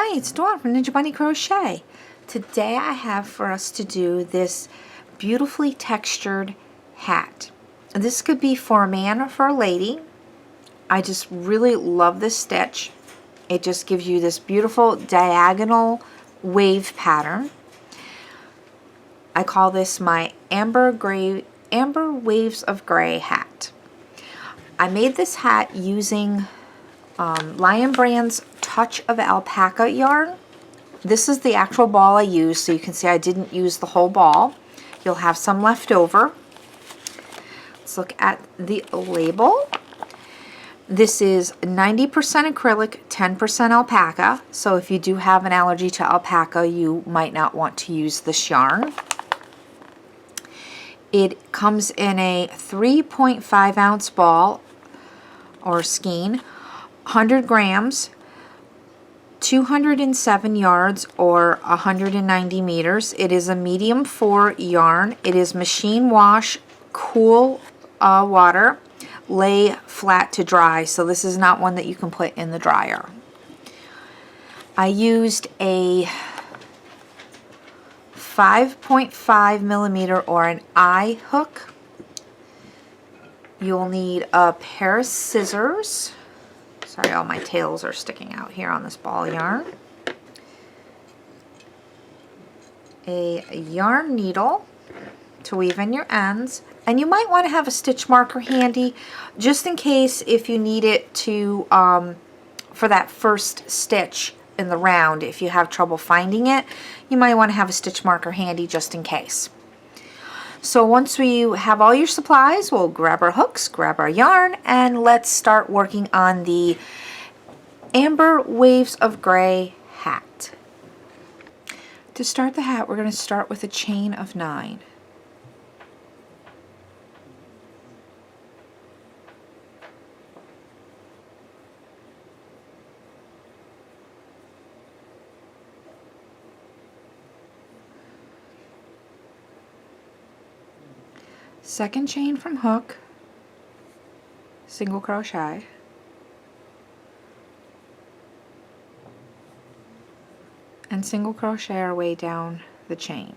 Hi, it's Dawn from Ninja Bunny Crochet. Today I have for us to do this beautifully textured hat. This could be for a man or for a lady. I just really love this stitch. It just gives you this beautiful diagonal wave pattern. I call this my Amber Waves of Gray hat. I made this hat using Lion Brand's Touch of Alpaca yarn. This is the actual ball I used, so you can see I didn't use the whole ball. You'll have some left over. Let's look at the label. This is 90% acrylic, 10% alpaca. So if you do have an allergy to alpaca, you might not want to use this yarn. It comes in a 3.5 ounce ball or skein, 100 grams, 207 yards or 190 meters. It is a medium 4 yarn. It is machine wash, cool water, lay flat to dry. So this is not one that you can put in the dryer. I used a 5.5 millimeter or an eye hook. You'll need a pair of scissors. Sorry, all my tails are sticking out here on this ball yarn. A yarn needle to weave in your ends. And you might want to have a stitch marker handy just in case if you need it to, for that first stitch in the round, if you have trouble finding it, you might want to have a stitch marker handy just in case. So once we have all your supplies, we'll grab our hooks, grab our yarn, and let's start working on the Amber Waves of Gray hat. To start the hat, we're going to start with a chain of 9. Second chain from hook, single crochet, and single crochet our way down the chain.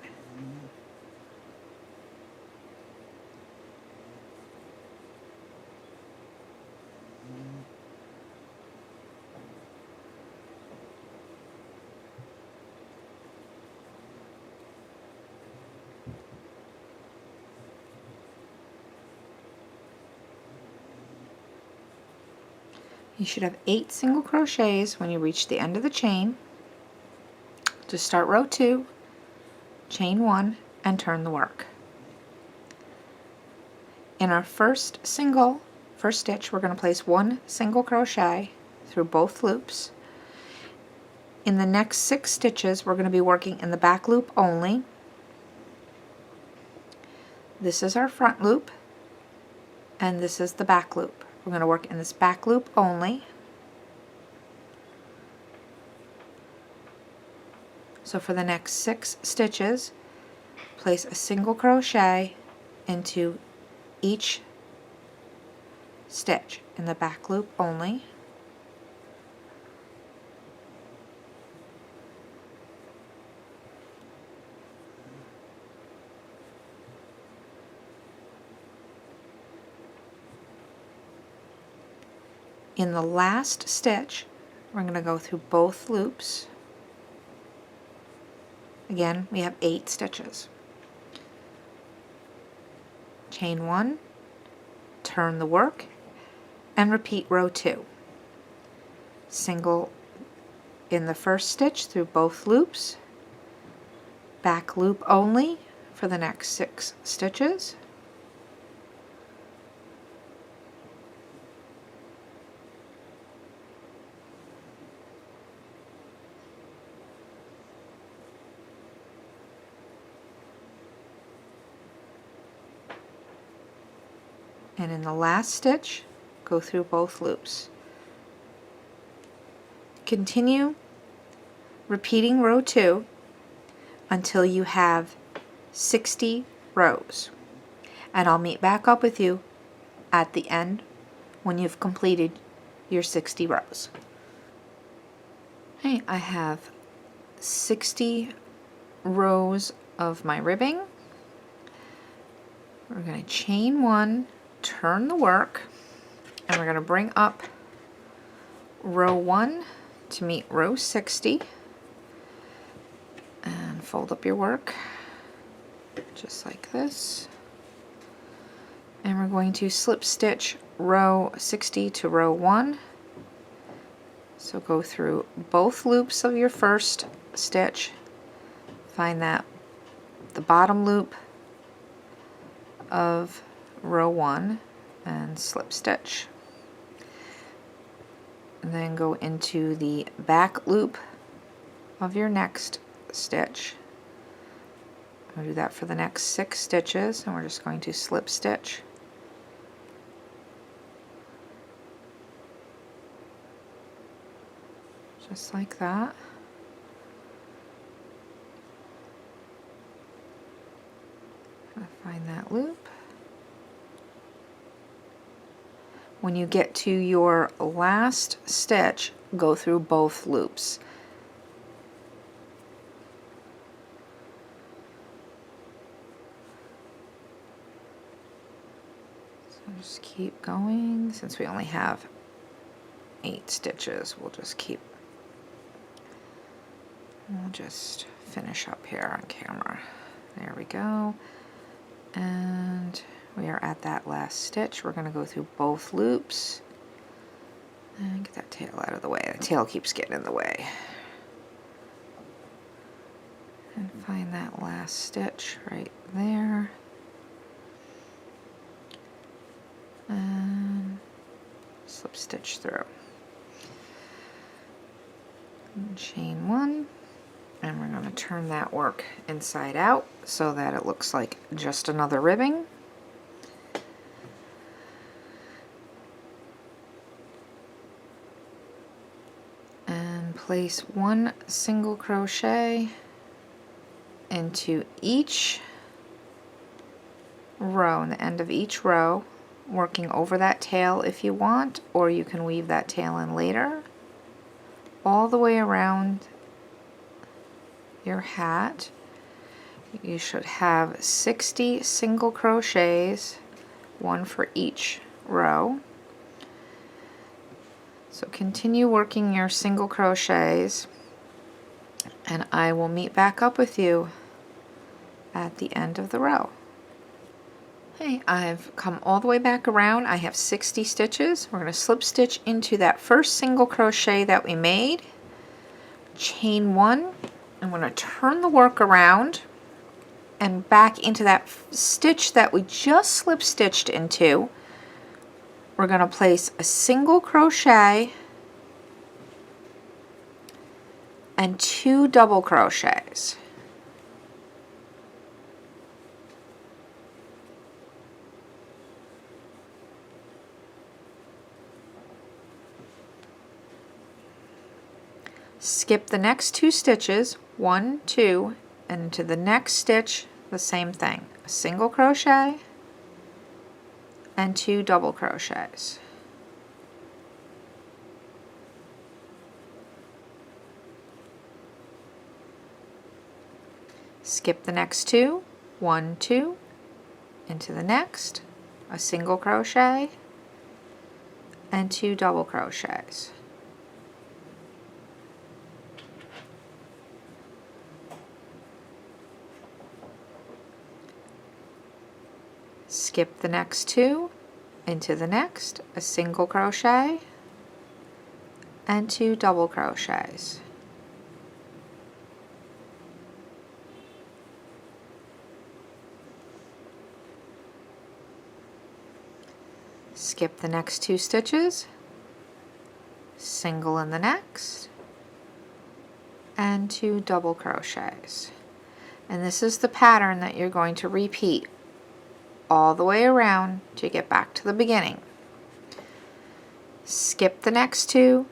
You should have 8 single crochets when you reach the end of the chain. Just start row 2, chain 1, and turn the work. In our first stitch, we're going to place 1 single crochet through both loops. In the next 6 stitches, we're going to be working in the back loop only. This is our front loop, and this is the back loop. We're going to work in this back loop only. So for the next 6 stitches, place a single crochet into each stitch in the back loop only. In the last stitch, we're going to go through both loops. Again, we have 8 stitches. Chain 1, turn the work, and repeat row 2. Single in the first stitch through both loops, back loop only for the next 6 stitches. And in the last stitch, go through both loops. Continue repeating row 2 until you have 60 rows. And I'll meet back up with you at the end when you've completed your 60 rows. Okay, I have 60 rows of my ribbing. We're going to chain 1, turn the work, and we're going to bring up row 1 to meet row 60, and fold up your work just like this. And we're going to slip stitch row 60 to row 1. So go through both loops of your first stitch, find that the bottom loop of row 1 and slip stitch. And then go into the back loop of your next stitch. I'll do that for the next 6 stitches, and we're just going to slip stitch. Just like that. Find that loop. When you get to your last stitch, go through both loops. So just keep going. Since we only have 8 stitches, we'll just finish up here on camera. There we go. And we are at that last stitch. We're going to go through both loops and get that tail out of the way. The tail keeps getting in the way. And find that last stitch right there. And slip stitch through. And chain 1. And we're going to turn that work inside out so that it looks like just another ribbing. And place 1 single crochet into each row, in the end of each row, working over that tail if you want, or you can weave that tail in later, all the way around your hat. You should have 60 single crochets, 1 for each row. So continue working your single crochets, and I will meet back up with you at the end of the row. Okay, I've come all the way back around. I have 60 stitches. We're going to slip stitch into that first single crochet that we made, chain 1. I'm going to turn the work around and back into that stitch that we just slip stitched into. We're going to place a single crochet and 2 double crochets. Skip the next 2 stitches, 1, 2, and into the next stitch the same thing, a single crochet and 2 double crochets. Skip the next 2, 1, 2, into the next, a single crochet and 2 double crochets. Skip the next 2, into the next, a single crochet and 2 double crochets. Skip the next 2 stitches, single in the next, and 2 double crochets. And this is the pattern that you're going to repeat all the way around to get back to the beginning. Skip the next 2,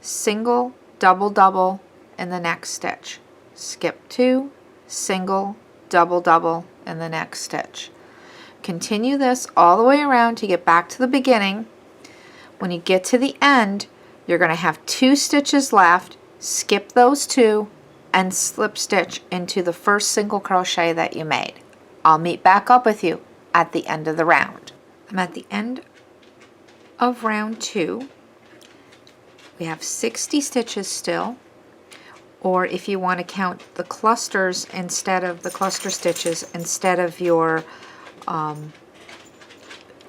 single, double, double in the next stitch. Skip 2, single, double, double in the next stitch. Continue this all the way around to get back to the beginning. When you get to the end, you're going to have 2 stitches left. skip those two, and slip stitch into the first single crochet that you made. I'll meet back up with you at the end of the round. I'm at the end of round 2. We have 60 stitches still, or if you want to count the clusters instead of the cluster stitches, instead of your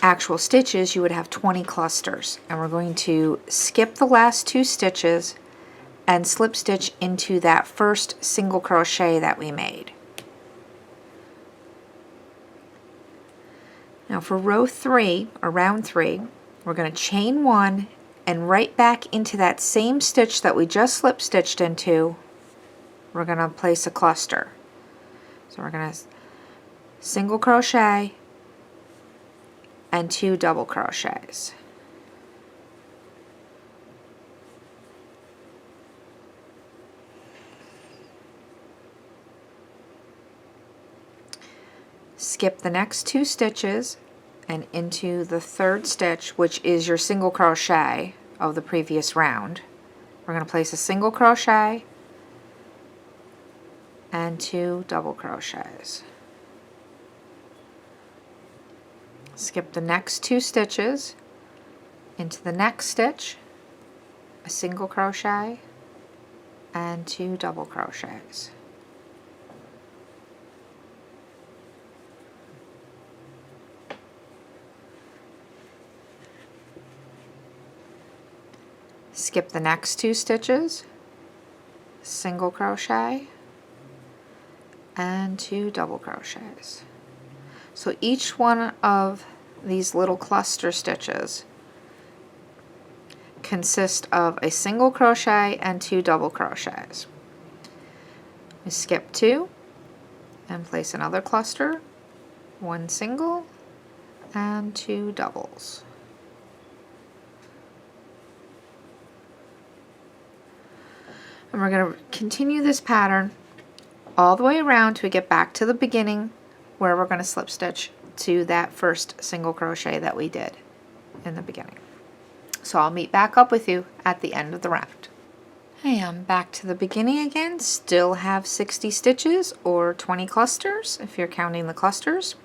actual stitches, you would have 20 clusters. And we're going to skip the last 2 stitches and slip stitch into that first single crochet that we made. Now for row 3, or round 3, we're going to chain 1 and right back into that same stitch that we just slip stitched into, we're going to place a cluster. So we're going to single crochet and 2 double crochets. Skip the next 2 stitches and into the 3rd stitch, which is your single crochet of the previous round. We're going to place a single crochet and 2 double crochets. Skip the next 2 stitches into the next stitch, a single crochet and 2 double crochets. Skip the next 2 stitches, single crochet and 2 double crochets. So each one of these little cluster stitches consist of a single crochet and 2 double crochets. We skip 2 and place another cluster, 1 single and 2 doubles. And we're going to continue this pattern all the way around till we get back to the beginning, where we're going to slip stitch to that first single crochet that we did in the beginning. So I'll meet back up with you at the end of the round. Hey, I'm back to the beginning again. Still have 60 stitches, or 20 clusters if you're counting the clusters.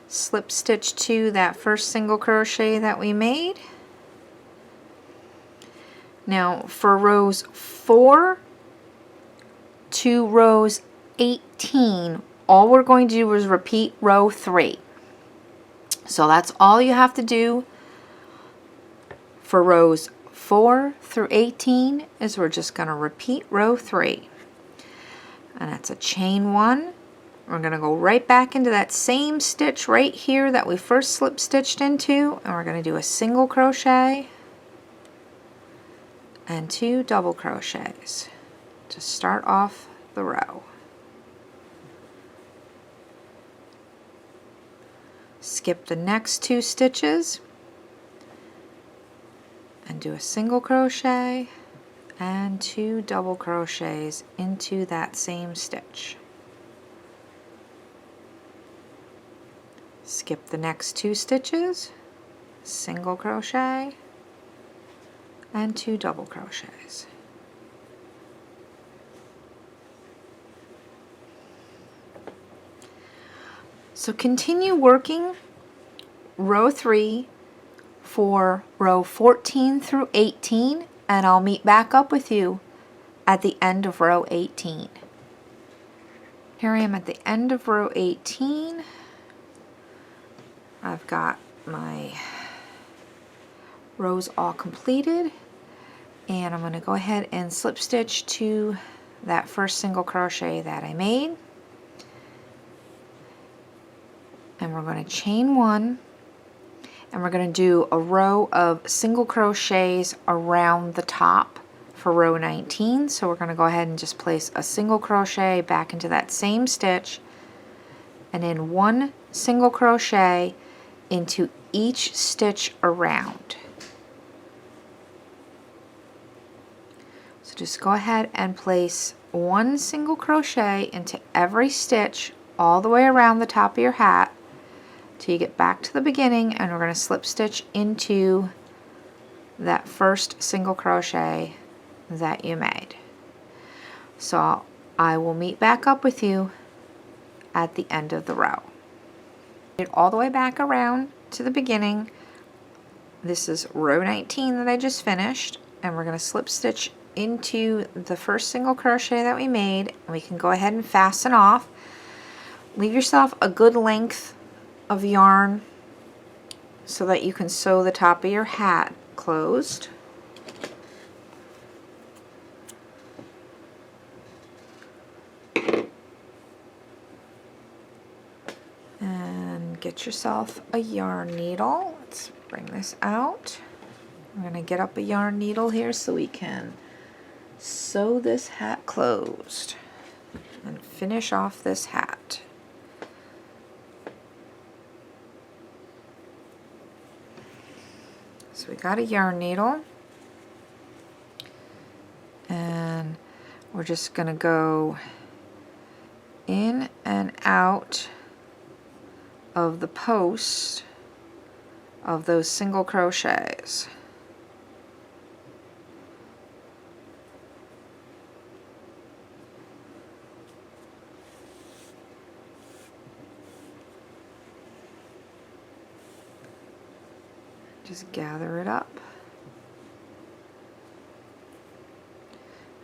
Slip stitch to that first single crochet that we made. Now for rows 4 to rows 18, all we're going to do is repeat row 3. So that's all you have to do for rows 4 through 18, is we're just going to repeat row 3. And that's a chain 1. We're going to go right back into that same stitch right here that we first slip stitched into, and we're going to do a single crochet and 2 double crochets to start off the row. Skip the next 2 stitches and do a single crochet and 2 double crochets into that same stitch. Skip the next 2 stitches, single crochet and 2 double crochets. So continue working row 3 for row 14 through 18, and I'll meet back up with you at the end of row 18. Here I am at the end of row 18. I've got my rows all completed, and I'm going to go ahead and slip stitch to that first single crochet that I made, and we're going to chain 1, and we're going to do a row of single crochets around the top for row 19. So we're going to go ahead and just place a single crochet back into that same stitch, and then 1 single crochet into each stitch around. So just go ahead and place 1 single crochet into every stitch all the way around the top of your hat till you get back to the beginning, and we're going to slip stitch into that first single crochet that you made. So I will meet back up with you at the end of the row. Get all the way back around to the beginning. This is row 19 that I just finished, and we're going to slip stitch into the first single crochet that we made. We can go ahead and fasten off. Leave yourself a good length of yarn so that you can sew the top of your hat closed. And get yourself a yarn needle. Let's bring this out. I'm going to get up a yarn needle here so we can sew this hat closed and finish off this hat. So we got a yarn needle, and we're just going to go in and out of the post of those single crochets. Just gather it up.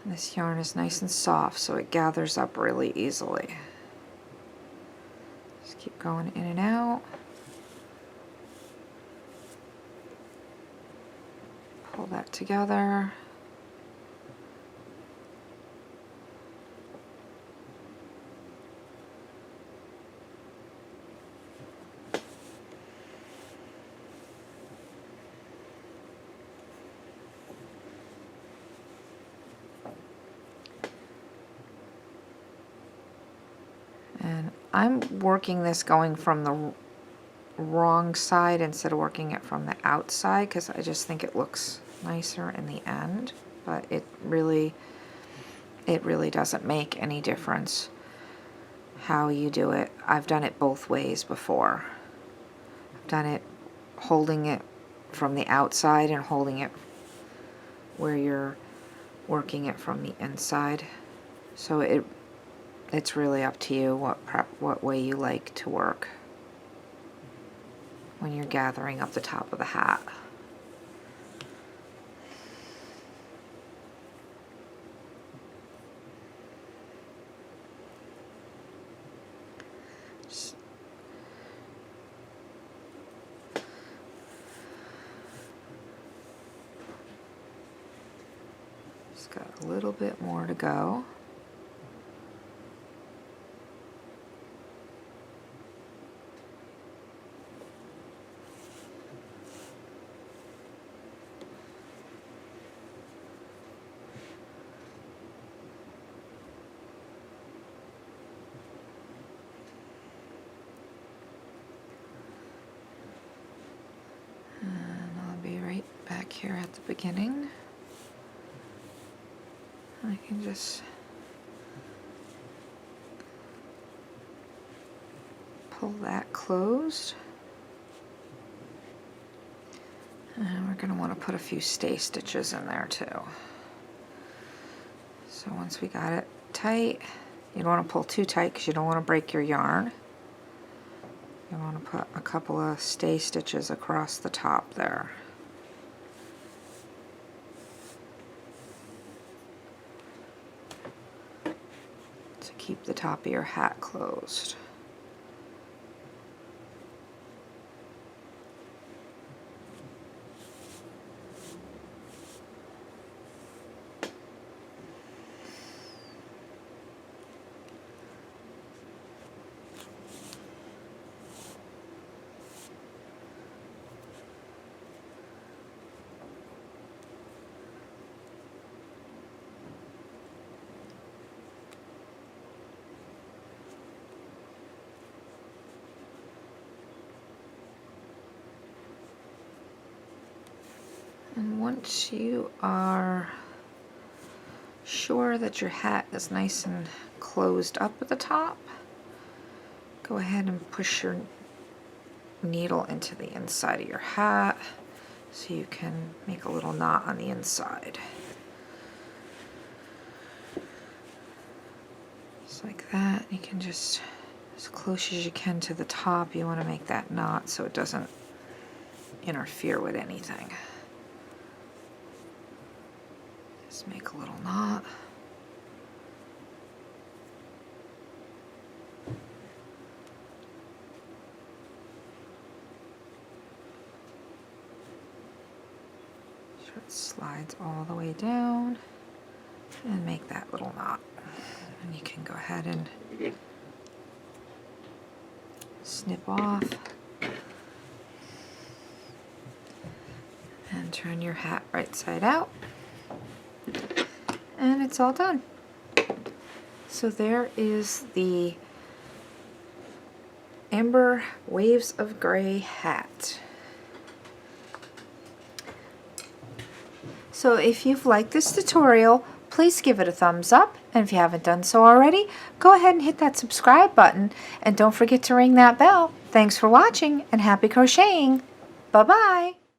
And this yarn is nice and soft, so it gathers up really easily. Just keep going in and out. Pull that together. And I'm working this going from the wrong side instead of working it from the outside because I just think it looks nicer in the end, but it really doesn't make any difference how you do it. I've done it both ways before. I've done it holding it from the outside and holding it where you're working it from the inside. So it's really up to you what way you like to work when you're gathering up the top of the hat. Just got a little bit more to go. Back here at the beginning, I can just pull that closed, and we're going to want to put a few stay stitches in there too. So once we got it tight, you don't want to pull too tight because you don't want to break your yarn. You want to put a couple of stay stitches across the top there. Keep the top of your hat closed. And once you are sure that your hat is nice and closed up at the top, go ahead and push your needle into the inside of your hat so you can make a little knot on the inside. Just like that. You can just, as close as you can to the top, you want to make that knot so it doesn't interfere with anything. Just make a little knot. Sure it slides all the way down and make that little knot. And you can go ahead and snip off and turn your hat right side out, and it's all done. So there is the Amber Waves of Gray hat. So if you've liked this tutorial, please give it a thumbs up, and if you haven't done so already, go ahead and hit that subscribe button, and don't forget to ring that bell. Thanks for watching, and happy crocheting! Bye-bye!